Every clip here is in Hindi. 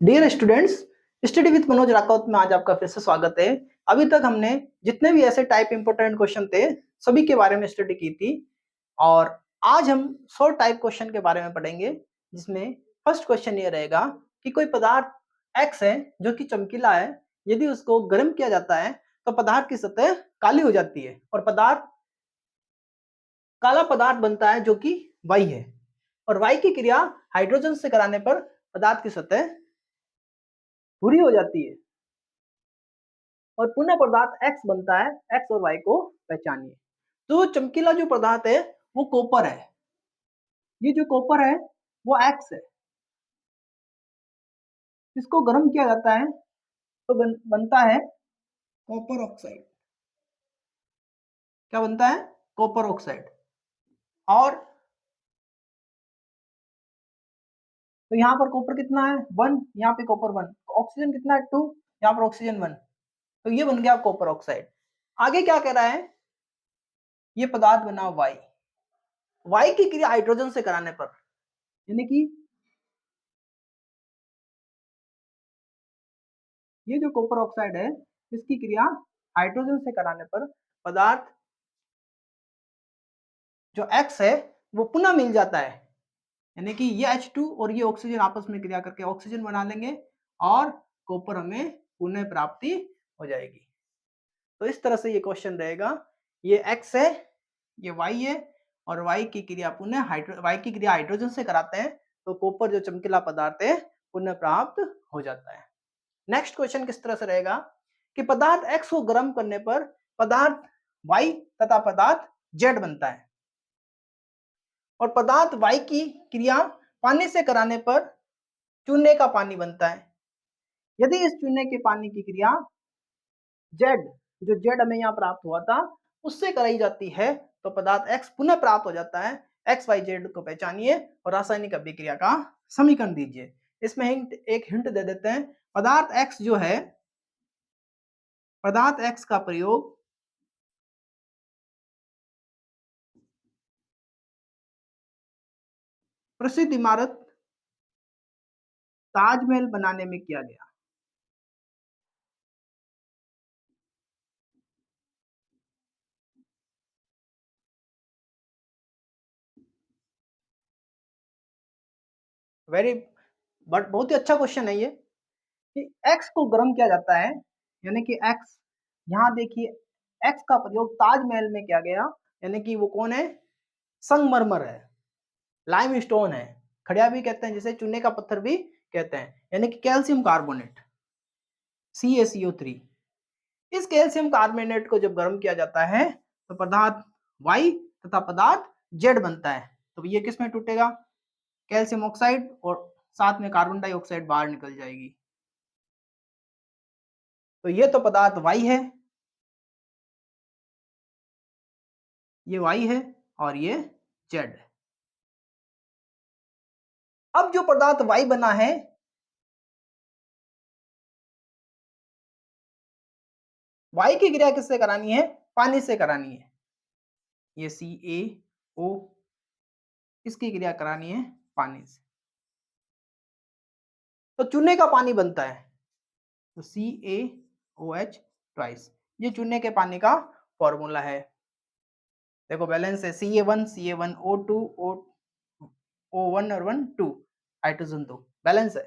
Dear students, study with Manoj Rathod में आज आपका फिर से स्वागत है। अभी तक हमने जितने भी ऐसे टाइप इंपोर्टेंट क्वेश्चन थे सभी के बारे में स्टडी की थी और आज हम शॉर्ट टाइप क्वेश्चन के बारे में पढ़ेंगे, जिसमें फर्स्ट क्वेश्चन ये रहेगा कि कोई पदार्थ एक्स है जो कि चमकीला है। यदि उसको गर्म किया जाता है तो पदार्थ की सतह काली हो जाती है और काला पदार्थ बनता है जो कि वाई है, और वाई की क्रिया हाइड्रोजन से कराने पर पदार्थ की सतह भूरी हो जाती है और पुनः पदार्थ एक्स बनता है। एक्स और वाई को पहचानिए। तो चमकीला जो पदार्थ है वो कॉपर है। ये जो कॉपर है वो एक्स है। इसको गर्म किया जाता है तो बनता है कॉपर ऑक्साइड। क्या बनता है? Copper oxide. और तो यहाँ पर कॉपर कितना है? 1। यहाँ पे कॉपर 1। ऑक्सीजन कितना है? 2। यहाँ पर ऑक्सीजन 1। तो ये बन गया कॉपर ऑक्साइड। आगे क्या कह रहा है? ये पदार्थ बना वाई। वाई की क्रिया हाइड्रोजन से कराने पर, यानी कि ये जो कॉपर ऑक्साइड है इसकी क्रिया हाइड्रोजन से कराने पर पदार्थ जो एक्स है वो पुनः मिल जाता है। यानी कि ये H2 और ये ऑक्सीजन आपस में क्रिया करके ऑक्सीजन बना लेंगे और कॉपर हमें पुनः प्राप्ति हो जाएगी। तो इस तरह से ये क्वेश्चन रहेगा। ये एक्स है, ये वाई है, और वाई की क्रिया हाइड्रोजन से कराते हैं तो कॉपर जो चमकीला पदार्थ है पुनः प्राप्त हो जाता है। नेक्स्ट क्वेश्चन किस तरह से रहेगा कि पदार्थ एक्स को गर्म करने पर पदार्थ वाई तथा पदार्थ जेड बनता है, और पदार्थ वाई की क्रिया पानी से कराने पर चूने का पानी बनता है। यदि इस चूने के पानी की क्रिया जेड, जो जेड हमें यहाँ प्राप्त हुआ था, उससे कराई जाती है तो पदार्थ एक्स पुनः प्राप्त हो जाता है। एक्स वाई जेड को पहचानिए और रासायनिक अभिक्रिया का समीकरण दीजिए। इसमें एक हिंट दे देते हैं। पदार्थ एक्स जो है, पदार्थ एक्स का प्रयोग प्रसिद्ध इमारत ताजमहल बनाने में किया गया। वेरी बट बहुत ही अच्छा क्वेश्चन है ये कि एक्स को गर्म किया जाता है, यानी कि एक्स, यहाँ देखिए एक्स का प्रयोग ताजमहल में किया गया। यानी कि वो कौन है? संगमरमर है, लाइमस्टोन है, खड़िया भी कहते हैं, जिसे चूने का पत्थर भी कहते हैं, यानी कि कैल्शियम कार्बोनेट CaCO3। इस कैल्शियम कार्बोनेट को जब गर्म किया जाता है तो पदार्थ वाई तथा पदार्थ जेड बनता है। तो ये किस में टूटेगा? कैल्शियम ऑक्साइड, और साथ में कार्बन डाइऑक्साइड बाहर निकल जाएगी। तो ये तो पदार्थ वाई है, ये वाई है और ये जेड है। अब जो पदार्थ वाई बना है, वाई की क्रिया किससे करानी है? पानी से करानी है। ये CaO, इसकी क्रिया करानी है पानी से, तो चूने का पानी बनता है। तो CaOH ट्वाइस, ये चूने के पानी का फॉर्मूला है। देखो बैलेंस है Ca1 O2 O1 और 1 2, हाइड्रोजन 2, बैलेंस है।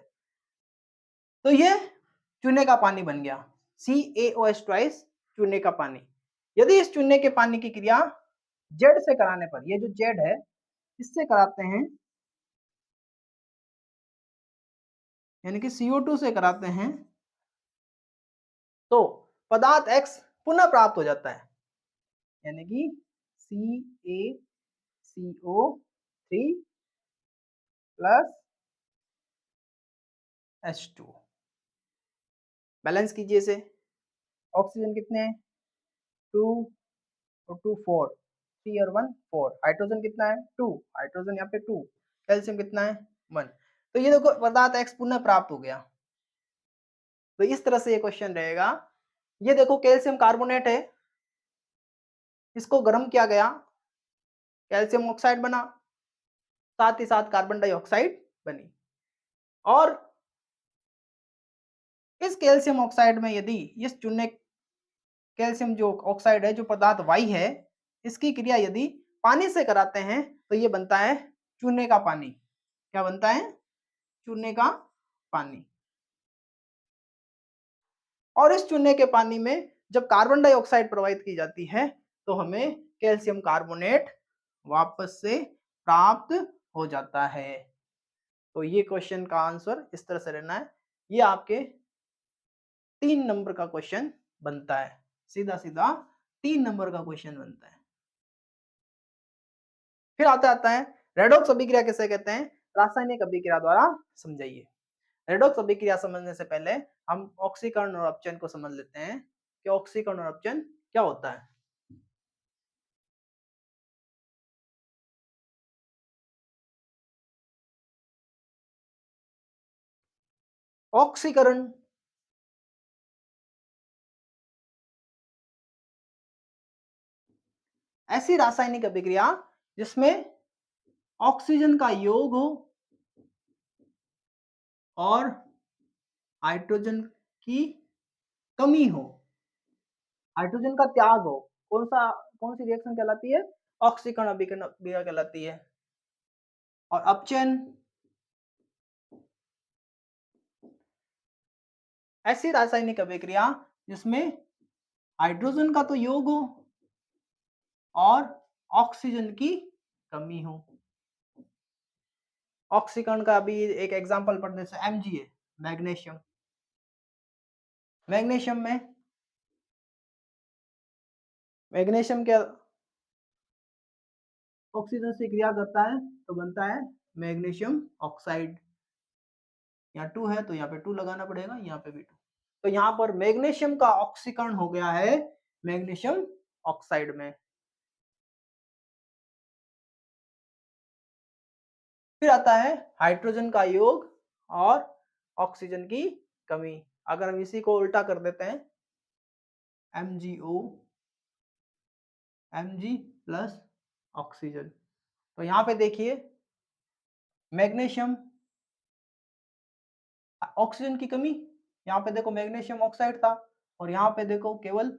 तो ये चूने का पानी बन गया। CaOH ट्वाइस चूने का पानी। यदि इस चूने के पानी की क्रिया जेड से कराने पर, ये जो जेड है इससे कराते हैं, यानी कि CO2 से कराते हैं, तो पदार्थ एक्स पुनः प्राप्त हो जाता है। यानी कि CaCO3 प्लस H2। बैलेंस कीजिए इसे। ऑक्सीजन कितने हैं? 2 और 2 4, 3 और 1 4। हाइड्रोजन कितना है? 2, हाइड्रोजन यहाँ पे 2। कैल्शियम कितना है? 1। तो ये देखो पदार्थ एक्स पुनः प्राप्त हो गया। तो इस तरह से ये क्वेश्चन रहेगा। ये देखो कैल्शियम कार्बोनेट है, इसको गर्म किया गया, कैल्शियम ऑक्साइड बना, साथ ही साथ कार्बन डाइऑक्साइड बनी, और इस कैल्शियम ऑक्साइड में यदि इस चूने कैल्शियम जो ऑक्साइड है, जो पदार्थ Y है, इसकी क्रिया यदि पानी से कराते हैं तो ये बनता है चूने का पानी। क्या बनता है? चूने का पानी। और इस चूने के पानी में जब कार्बन डाइऑक्साइड प्रवाहित की जाती है तो हमें कैल्शियम कार्बोनेट वापस से प्राप्त हो जाता है। तो ये क्वेश्चन का आंसर इस तरह से रहना है। ये आपके 3 नंबर का क्वेश्चन बनता है, सीधा सीधा 3 नंबर का क्वेश्चन बनता है। फिर आता है रेडॉक्स अभिक्रिया किसे कहते हैं? रासायनिक अभिक्रिया द्वारा समझाइए। रेडॉक्स अभिक्रिया समझने से पहले हम ऑक्सीकरण और अपचयन को समझ लेते हैं कि ऑक्सीकरण और अपचयन क्या होता है। ऑक्सीकरण ऐसी रासायनिक अभिक्रिया जिसमें ऑक्सीजन का योग हो और हाइड्रोजन की कमी हो, हाइड्रोजन का त्याग हो। कौन सी रिएक्शन कहलाती है? ऑक्सीकरण अभिक्रिया कहलाती है। और अपचयन ऐसी रासायनिक अभिक्रिया जिसमें हाइड्रोजन का तो योग हो और ऑक्सीजन की कमी हो। ऑक्सीकरण का अभी एक एग्जांपल पढ़ने से Mg है, मैग्नीशियम। मैग्नीशियम क्या ऑक्सीजन से क्रिया करता है तो बनता है मैग्नीशियम ऑक्साइड। यहाँ 2 है तो यहाँ पे 2 लगाना पड़ेगा, यहाँ पे भी 2। तो यहाँ पर मैग्नीशियम का ऑक्सीकरण हो गया है मैग्नीशियम ऑक्साइड में। फिर आता है हाइड्रोजन का योग और ऑक्सीजन की कमी। अगर हम इसी को उल्टा कर देते हैं MgO Mg प्लस ऑक्सीजन, तो यहाँ पे देखिए मैग्नीशियम ऑक्सीजन की कमी, यहाँ पे देखो मैग्नीशियम ऑक्साइड था और यहाँ पे देखो केवल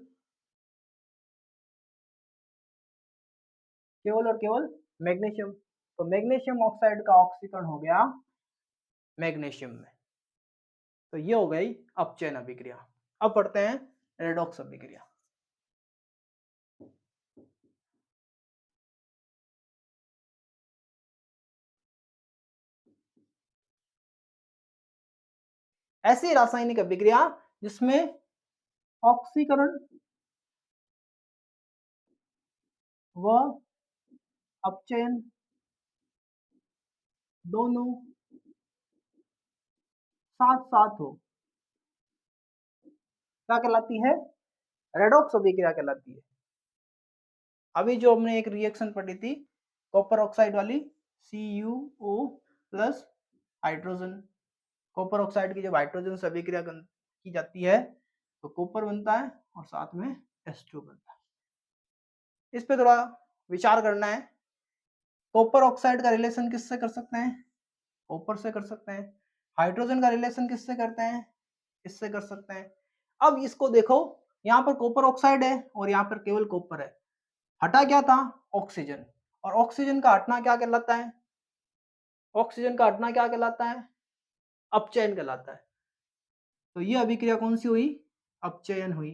और केवल मैग्नीशियम। तो मैग्नीशियम ऑक्साइड का ऑक्सीकरण हो गया मैग्नीशियम में। तो ये हो गई अपचयन अभिक्रिया। अब पढ़ते हैं रेडॉक्स अभिक्रिया। ऐसी रासायनिक अभिक्रिया जिसमें ऑक्सीकरण व अपचयन दोनों साथ साथ हो, क्या कहलाती है? रेडॉक्स अभिक्रिया कहलाती है। अभी जो हमने एक रिएक्शन पढ़ी थी कॉपर ऑक्साइड वाली, CuO plus hydrogen. Copper oxide की जब हाइड्रोजन से अभिक्रिया की जाती है तो कॉपर बनता है और साथ में H2 बनता है। इस पे थोड़ा विचार करना है। कॉपर ऑक्साइड का रिलेशन किससे कर सकते हैं? कॉपर से कर सकते हैं। हाइड्रोजन का रिलेशन किससे करते हैं? इससे कर सकते हैं। अब इसको देखो, यहाँ पर कॉपर ऑक्साइड है और यहाँ पर केवल कॉपर है। हटा क्या था? ऑक्सीजन। और ऑक्सीजन का हटना क्या कहलाता है? ऑक्सीजन का हटना क्या कहलाता है? अपचयन कहलाता है। तो ये अभिक्रिया कौन सी हुई? अपचयन हुई।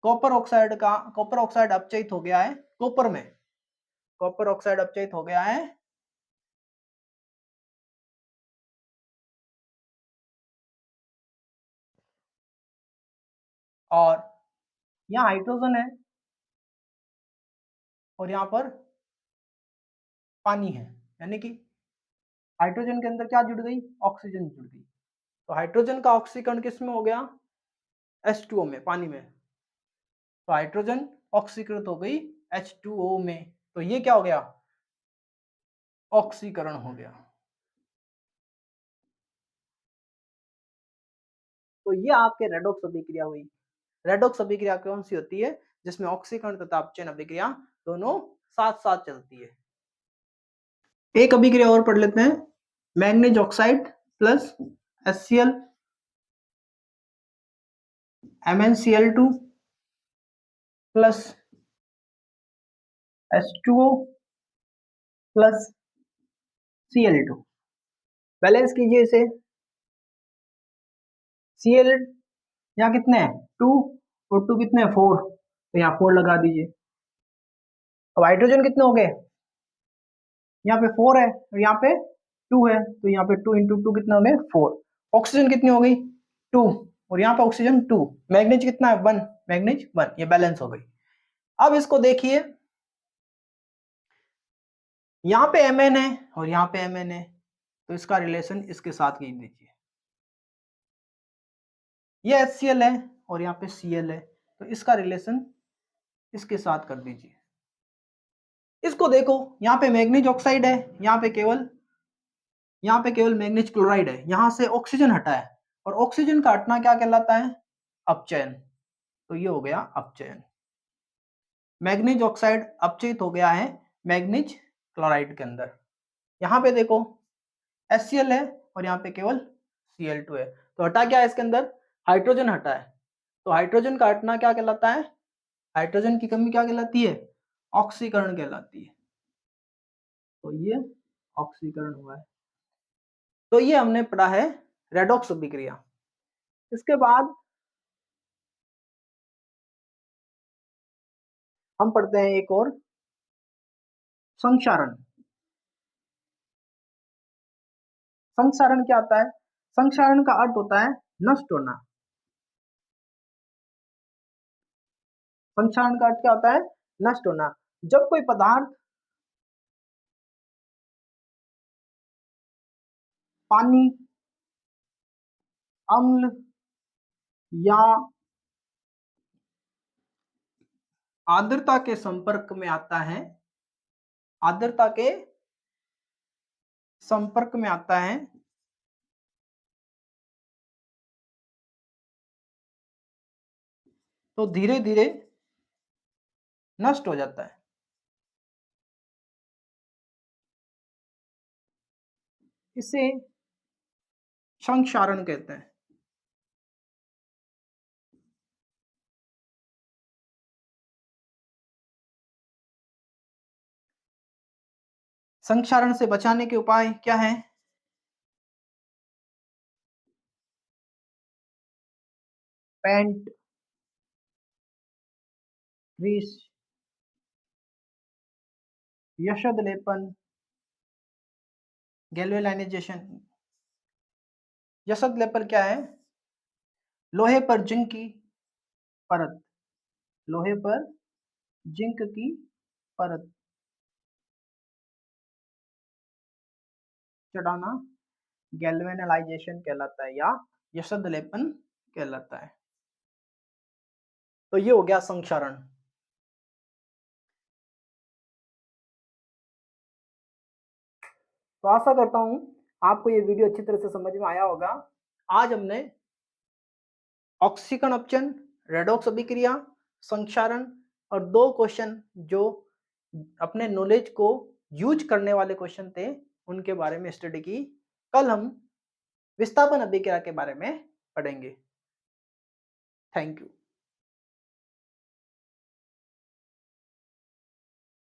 कॉपर ऑक्साइड अपचयित हो गया है कॉपर में। कॉपर ऑक्साइड अपचयित हो गया है और यहाँ हाइड्रोजन है और यहाँ पर पानी है, यानी कि हाइड्रोजन के अंदर क्या जुड़ गई? ऑक्सीजन जुड़ गई। तो हाइड्रोजन का ऑक्सीकरण किस में हो गया? H2O में, पानी में। तो हाइड्रोजन ऑक्सीकृत हो गई H2O में। तो ये क्या हो गया? ऑक्सीकरण हो गया। तो ये आपके रेडॉक्स अभिक्रिया हुई। रेडॉक्स अभिक्रिया कौन सी होती है? जिसमें ऑक्सीकरण तथा अपचयन अभिक्रिया दोनों साथ साथ चलती है। एक अभिक्रिया और पढ़ लेते हैं, manganese oxide plus HCl MnCl2 plus H2O plus Cl2। Balance कीजिए इसे। Cl यहाँ कितने हैं 2 और 2 कितने हैं 4, तो यहाँ 4 लगा दीजिए। अब हाइड्रोजन कितने हो गए, यहाँ पे 4 है और यहाँ पे 2 है, तो यहाँ पे 2 इंटू 2 कितना हो गए 4। ऑक्सीजन कितनी हो गई 2 और यहाँ पे ऑक्सीजन 2। मैग्नीज कितना है 1, मैग्नीज 1, ये बैलेंस हो गई। अब इसको देखिए, यहाँ पे Mn है और यहाँ पे Mn है, तो इसका रिलेशन इसके साथ खींच दीजिए। ये HCl है और यहाँ पे Cl है, तो इसका रिलेशन इसके साथ कर दीजिए। इसको देखो, यहाँ पे मैग्नीज ऑक्साइड है, यहाँ पे केवल मैग्नीज क्लोराइड है, यहाँ से ऑक्सीजन हटा है और ऑक्सीजन का हटना क्या कहलाता है अपचयन, तो ये हो गया अपचयन। मैग्नीज ऑक्साइड अपचयित हो गया है मैग्नीज क्लोराइड के अंदर। यहाँ पे देखो HCl है और यहाँ पे केवल Cl2 है, तो हटा क्या है इसके अंदर हाइड्रोजन हटा है, तो हाइड्रोजन का हटना क्या कहलाता है, हाइड्रोजन की कमी क्या कहलाती है ऑक्सीकरण कहलाती है, तो ये ऑक्सीकरण हुआ है। तो ये हमने पढ़ा है रेडॉक्स अभिक्रिया। इसके बाद हम पढ़ते हैं एक और संक्षारण। संक्षारण क्या होता है, संक्षारण का अर्थ होता है नष्ट होना। संक्षारण का अर्थ क्या होता है नष्ट होना। जब कोई पदार्थ पानी, अम्ल या आर्द्रता के संपर्क में आता है, आर्द्रता के संपर्क में आता है, तो धीरे धीरे नष्ट हो जाता है। इसे संक्षारण कहते हैं। संक्षारण से बचाने के उपाय क्या है, पेंट, ग्रीस, यशद लेपन, गैल्वेनाइजेशन। यशद लेपन क्या है, लोहे पर जिंक की परत, लोहे पर जिंक की परत चढ़ाना गैल्वेनाइजेशन कहलाता है या यशद लेपन कहलाता है। तो ये हो गया संक्षारण। तो आशा करता हूं आपको ये वीडियो अच्छी तरह से समझ में आया होगा। आज हमने ऑक्सीकरण अपचयन, रेडॉक्स अभिक्रिया, संक्षारण और 2 क्वेश्चन जो अपने नॉलेज को यूज करने वाले क्वेश्चन थे उनके बारे में स्टडी की। कल हम विस्थापन अभिक्रिया के बारे में पढ़ेंगे। Thank you.